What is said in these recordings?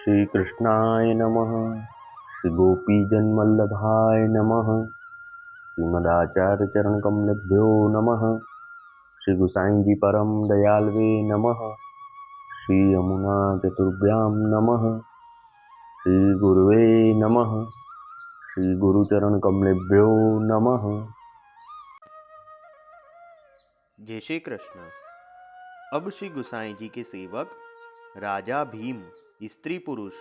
श्री कृष्णाय नमः। श्री गोपीजनवल्लभाय नमः। श्रीमदाचार्य चरण कमलेभ्यो नमः। श्री गुसाई जी परम दयालवे नमः। श्री यमुना चतुर्भ्यां नमः। श्री गुरुवे नमः। श्री गुरुचरण कमलेभ्यो नमः। जय श्री कृष्ण। अब श्री गुसाई जी के सेवक राजा भीम स्त्री पुरुष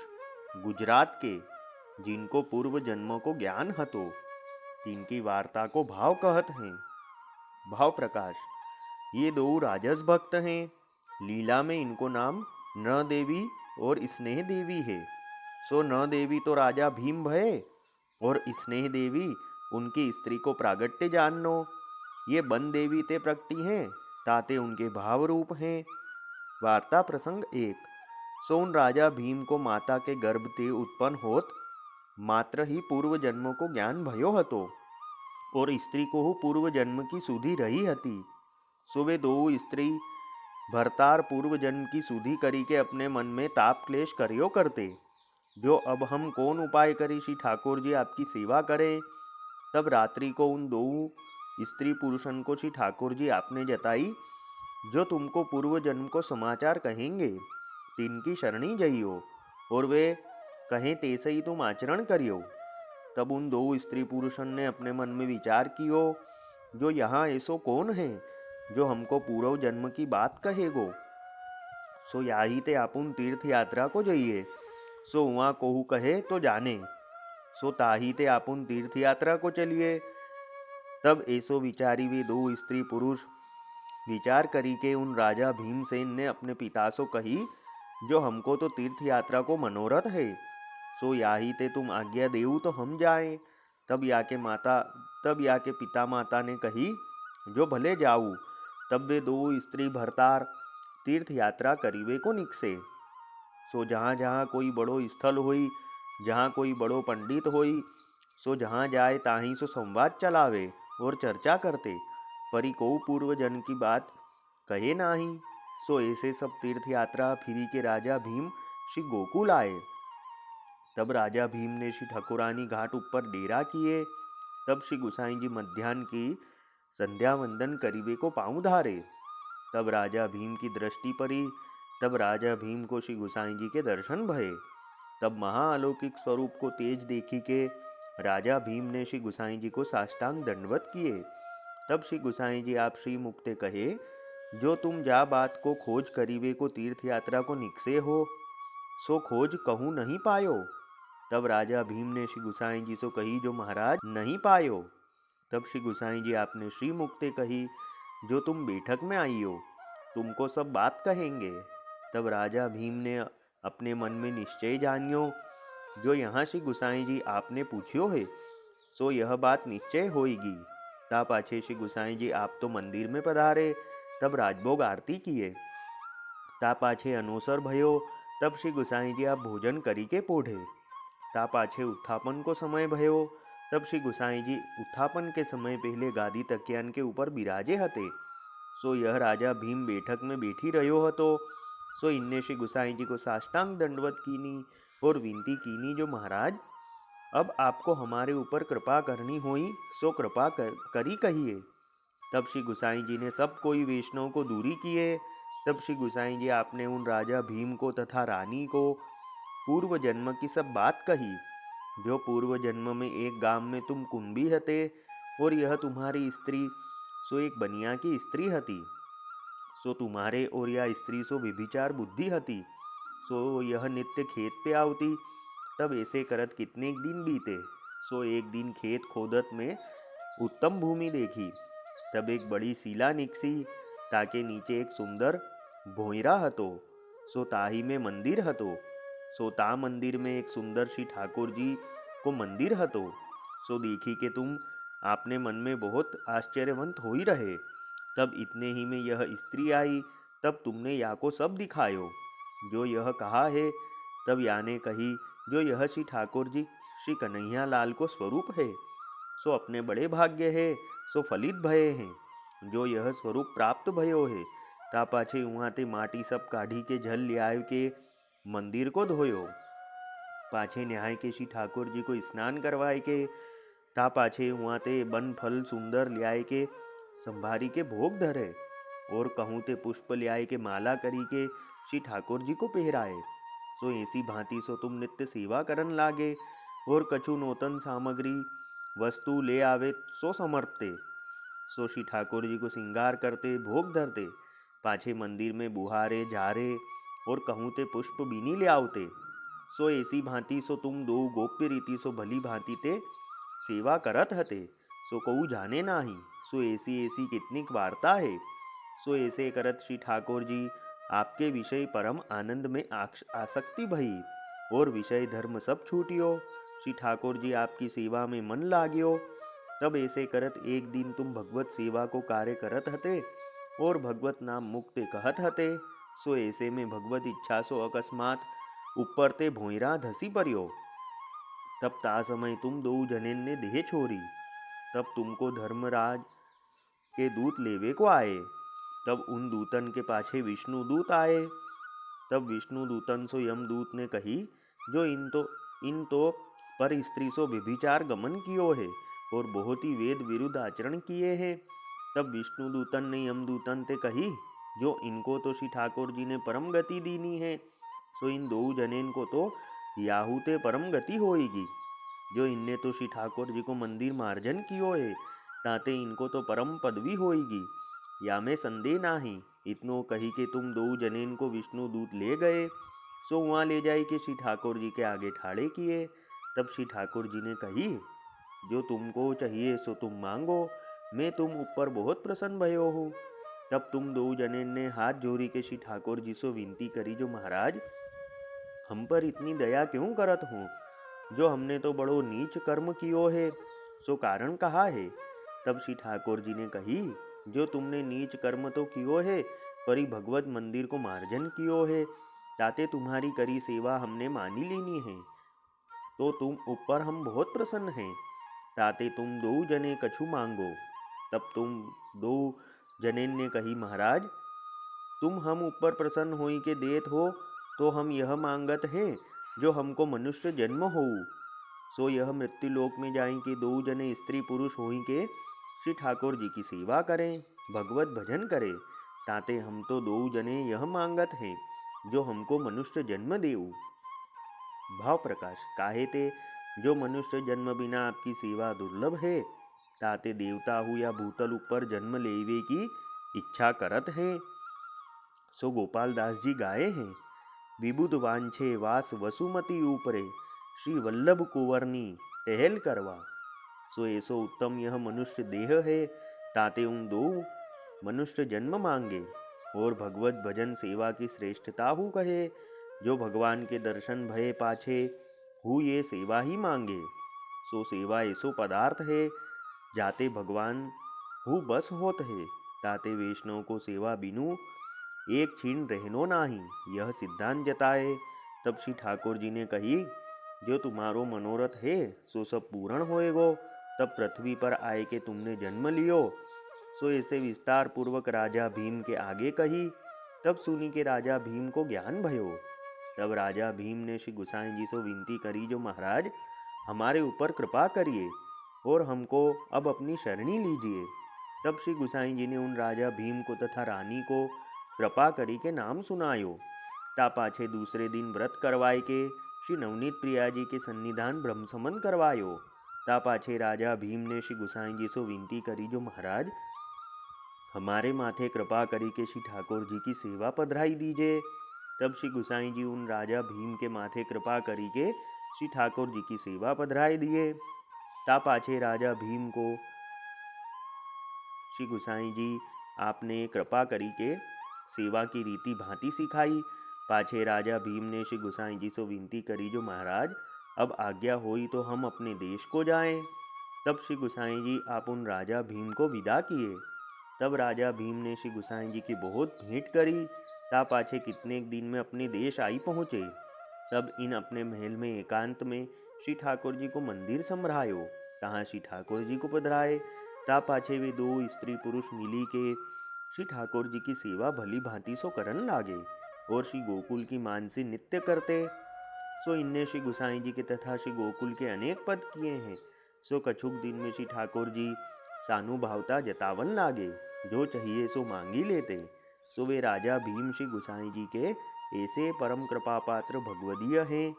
गुजरात के जिनको पूर्व जन्मों को ज्ञान हतो तिनकी वार्ता को भाव कहत हैं। भाव प्रकाश। ये दो राजस भक्त हैं। लीला में इनको नाम न देवी और स्नेह देवी है। सो न देवी तो राजा भीम भये और स्नेह देवी उनकी स्त्री को प्रागट्य जाननो। ये बन देवी ते प्रगटी हैं ताते उनके भाव रूप हैं। वार्ता प्रसंग 1। सो उन राजा भीम को माता के गर्भ ते उत्पन्न होत मात्र ही पूर्व जन्म को ज्ञान भयो हतो और स्त्री को पूर्व जन्म की सुधि रही हती। सो वे दो स्त्री भरतार पूर्व जन्म की सुधि करी के अपने मन में ताप क्लेश करियो करते। जो अब हम कौन उपाय करी श्री ठाकुर जी आपकी सेवा करें। तब रात्रि को उन दो स्त्री पुरुषन को श्री ठाकुर जी आपने जताई जो तुमको पूर्व जन्म को समाचार कहेंगे तिनकी शरणी जइयो और वे कहें तैसे ही तुम आचरण करियो। तब उन दो स्त्री पुरुषन ने अपने मन में विचार कियो जो यहाँ ऐसो कौन है जो हमको पूर्व जन्म की बात कहेगो। सो याही ते आपुन तीर्थ यात्रा को जाइए। सो वहाँ कोहू कहे तो जाने। सो ताही ते आपुन तीर्थ यात्रा को चलिए। तब ऐसो विचारी वे दो स्त्री पुरुष विचार करी के उन राजा भीमसेन ने अपने पिता सो कही जो हमको तो तीर्थ यात्रा को मनोरथ है। सो याही ते तुम आज्ञा देऊ तो हम जाएं। तब या के पिता माता ने कही जो भले जाऊ। तब वे दो स्त्री भरतार तीर्थ यात्रा करीवे को निकसे। सो जहाँ जहाँ कोई बड़ो स्थल होई जहाँ कोई बड़ो पंडित होई सो जहाँ जाए ताही सो संवाद चलावे और चर्चा करते परी को पूर्व जन्म की बात कहे नाही। सो ऐसे सब तीर्थ यात्रा फिरी के राजा भीम श्री गोकुल आए। तब राजा भीम ने श्री ठकुरानी घाट ऊपर डेरा किए। तब श्री गुसाई जी मध्यान्ह की संध्या वंदन करीबे को पाँव धारे। तब राजा भीम की दृष्टि पड़ी। तब राजा भीम को श्री गुसाई जी के दर्शन भये। तब महाअलौकिक स्वरूप को तेज देखी के राजा भीम ने श्री गुसाई जी को साष्टांग दंडवत किए। तब श्री गुसाई जी आप श्री मुक्ते कहे जो तुम जा बात को खोज करीबे को तीर्थ यात्रा को निकसे हो सो खोज कहूँ नहीं पायो। तब राजा भीम ने श्री गुसाई जी से कही जो महाराज नहीं पायो। तब श्री गुसाई जी आपने श्री मुक्ते कही जो तुम बैठक में आई हो तुमको सब बात कहेंगे। तब राजा भीम ने अपने मन में निश्चय जानियो जो यहाँ श्री गुसाई जी आपने पूछियो है सो यह बात निश्चय होएगी। ता पाछे श्री गुसाई जी आप तो मंदिर में पधारे। तब राजभोग आरती किए। ता पाछे अनोसर भयो। तब श्री गुसाई जी आप भोजन करी के पोढ़े। ता पाछे उत्थापन को समय भयो। तब श्री गुसाई जी उत्थापन के समय पहले गादी तकियान के ऊपर बिराजे हते। सो यह राजा भीम बैठक में बैठी रह्यो हतो। सो इनने श्री गुसाई जी को साष्टांग दंडवत कीनी और विनती कीनी जो महाराज अब आपको हमारे ऊपर कृपा करनी होई सो कृपा करी कहिए। तब श्री गुसाई जी ने सब कोई वैष्णव को दूरी किए। तब श्री गुसाई जी आपने उन राजा भीम को तथा रानी को पूर्व जन्म की सब बात कही जो पूर्व जन्म में एक गांव में तुम कुंभी हते और यह तुम्हारी स्त्री सो एक बनिया की स्त्री हती। सो तुम्हारे और यह स्त्री सो विभिचार बुद्धि हती। सो यह नित्य खेत पे आवती। तब ऐसे करत कितने दिन बीते। सो एक दिन खेत खोदत में उत्तम भूमि देखी। तब एक बड़ी सीला निकसी ताके नीचे एक सुंदर भोयरा हतो। सो ताही में मंदिर हतो। सो ता मंदिर में एक सुंदर श्री ठाकुर जी को मंदिर हतो। सो देखी के तुम आपने मन में बहुत आश्चर्यवंत हो ही रहे। तब इतने ही में यह स्त्री आई। तब तुमने या को सब दिखायो जो यह कहा है। तब या ने कही जो यह श्री ठाकुर जी श्री कन्हैया लाल को स्वरूप है सो अपने बड़े भाग्य है सो फलित भये हैं जो यह स्वरूप प्राप्त भयो है। ता पाछे वहाँ ते माटी सब काढ़ी के झल लियाव के मंदिर को धोयो। पाछे न्याय के श्री ठाकुर जी को स्नान करवाए के ता पाछे वहाँ ते बन फल सुंदर लियाए के संभारी के भोग धरे और कहूँ ते पुष्प लियाए के माला करी के श्री ठाकुर जी को पहराए। सो ऐसी भांति सो तुम नित्य सेवा करन लागे और कछु नूतन सामग्री वस्तु ले आवे सो समर्पते। सो श्री ठाकुर जी को श्रृंगार करते भोग धरते पाछे मंदिर में बुहारे झारे और कहूँ ते पुष्प बीनी ले आवते। सो ऐसी भांति सो तुम दो गोप्य रीति सो भली भांति ते सेवा करत हते सो कहू जाने नाही। सो ऐसी ऐसी कितनीक वार्ता है। सो ऐसे करत श्री ठाकुर जी आपके विषय परम आनंद में आसक्ति भई और विषय धर्म सब छूटियो। श्री ठाकुर जी आपकी सेवा में मन लाग्यो। तब ऐसे करत एक दिन तुम भगवत सेवा को कार्य करत हते और भगवत नाम मुक्ते कहत हते। सो ऐसे में भगवत इच्छा सो अकस्मात ऊपर ते भोयरा धसी पर्यो। तब ता समय तुम दो जनेन ने देह छोड़ी। तब तुमको धर्मराज के दूत लेवे को आए। तब उन दूतन के पाछे विष्णु दूत आए। तब विष्णु दूतन सो यमदूत ने कही जो इन तो पर स्त्री सो व्यभिचार गमन कियो है और बहुत ही वेद विरुद्ध आचरण किए हैं। तब विष्णु दूतन ने यमदूतन ते कही जो इनको तो श्री ठाकुर जी ने परम गति दीनी है सो इन दो जनेन को तो याहूते परम गति होएगी। जो इनने तो श्री ठाकुर जी को मंदिर मार्जन कियो है ताते इनको तो परम पदवी होएगी या में संदेह नाही। इतनो कही के तुम दो जनेन को विष्णु दूत ले गए। सो वहाँ ले जाए के श्री ठाकुर जी के आगे ठाड़े किए। तब श्री ठाकुर जी ने कही जो तुमको चाहिए सो तुम मांगो, मैं तुम ऊपर बहुत प्रसन्न भयो हूँ। तब तुम दो जनेन ने हाथ जोड़ी के श्री ठाकुर जी से विनती करी जो महाराज हम पर इतनी दया क्यों करत हो, जो हमने तो बड़ो नीच कर्म कियो है सो कारण कहा है। तब श्री ठाकुर जी ने कही जो तुमने नीच कर्म तो कियो है परी भगवत मंदिर को मार्जन कियो है ताते तुम्हारी करी सेवा हमने मानी लेनी है तो तुम ऊपर हम बहुत प्रसन्न हैं ताते तुम दो जने कछु मांगो। तब तुम दो जनेन ने कही महाराज तुम हम ऊपर प्रसन्न होई के देत हो तो हम यह मांगत हैं जो हमको मनुष्य जन्म हो सो यह मृत्यु लोक में जाए कि दो जने स्त्री पुरुष होई के श्री ठाकुर जी की सेवा करें भगवत भजन करें ताते हम तो दो जने यह मांगत हैं जो हमको मनुष्य जन्म देऊ। भाव प्रकाश काहे ते जो मनुष्य जन्म बिना आपकी सेवा दुर्लभ है ताते देवता हो या भूतल ऊपर जन्म लेवे की इच्छा करत हैं। सो गोपाल दास जी गाए हैं विबुध वांछे वास वसुमती ऊपरे श्री वल्लभ कुंवरनी टहल करवा। सो ऐसो उत्तम यह मनुष्य देह है ताते उन दो मनुष्य जन्म मांगे और भगवत भजन सेवा की श्रेष्ठता हु कहे जो भगवान के दर्शन भये पाछे हु ये सेवा ही मांगे। सो सेवा ऐसो पदार्थ है जाते भगवान हु बस होत है ताते वैष्णव को सेवा बिनु एक क्षीण रहनो नाही यह सिद्धांत जताए। तब श्री ठाकुर जी ने कही जो तुम्हारो मनोरथ है सो सब पूर्ण होएगो। तब पृथ्वी पर आए के तुमने जन्म लियो। सो ऐसे विस्तार पूर्वक राजा भीम के आगे कही। तब सुनी के राजा भीम को ज्ञान भयो। तब राजा भीम ने श्री गुसाई जी से विनती करी जो महाराज हमारे ऊपर कृपा करिए और हमको अब अपनी शरणी लीजिए। तब श्री गुसाई जी ने उन राजा भीम को तथा रानी को कृपा करी के नाम सुनायो। ता पाछे दूसरे दिन व्रत करवाए के श्री नवनीत प्रिया जी के सन्निधान ब्रह्म समन करवायो। ता पाछे राजा भीम ने श्री गुसाई जी से विनती करी जो महाराज हमारे माथे कृपा करी के श्री ठाकुर जी की सेवा पधराई दीजिए। तब श्री गुसाई जी उन राजा भीम के माथे कृपा करी के श्री ठाकुर जी की सेवा पधराई दिए। ता पाछे राजा भीम को श्री गुसाई जी आपने कृपा करी के सेवा की रीति भांति सिखाई। पाछे राजा भीम ने श्री गुसाई जी से विनती करी जो महाराज अब आज्ञा होई तो हम अपने देश को जाएं। तब श्री गुसाई जी आप उन राजा भीम को विदा किए। तब राजा भीम ने श्री गुसाई जी की बहुत भेंट करी। ता पाछे कितने दिन में अपने देश आई पहुँचे। तब इन अपने महल में एकांत में श्री ठाकुर जी को मंदिर संभरायो। तहाँ श्री ठाकुर जी को पधराए। ता पाछे वे दो स्त्री पुरुष मिली के श्री ठाकुर जी की सेवा भली भांति सो करन लागे और श्री गोकुल की मानसी नित्य करते। सो इनने श्री गुसाई जी के तथा श्री गोकुल के अनेक पद किए हैं। सो कछुक दिन में श्री ठाकुर जी सानुभावता जतावन लागे, जो चाहिए सो मांगी लेते। सो वे राजा भीम श्री गुसाई जी के ऐसे परम कृपा पात्र भगवदीय हैं,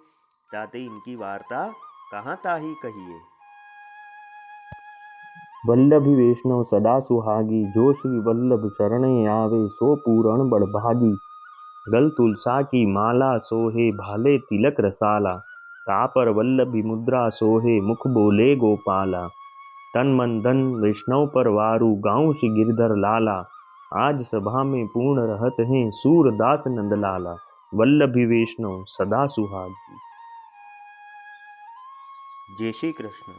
ताते इनकी वार्ता कहाँ ताही कहिए। वल्लभी वैष्णव सदा सुहागी, जो श्री वल्लभ शरणे आवे सो पूरण बड़भागी। गल तुलसा की माला सोहे, भाले तिलक रसाला। कापर वल्लभी मुद्रा सोहे, मुख बोले गोपाला। तन मन धन वैष्णव पर वारू, गाँव श्री गिरधर लाला। आज सभा में पूर्ण रहत हैं, सूरदास नंदलाला। वल्लभी वैष्णव सदा सुहागी। जय श्री कृष्ण।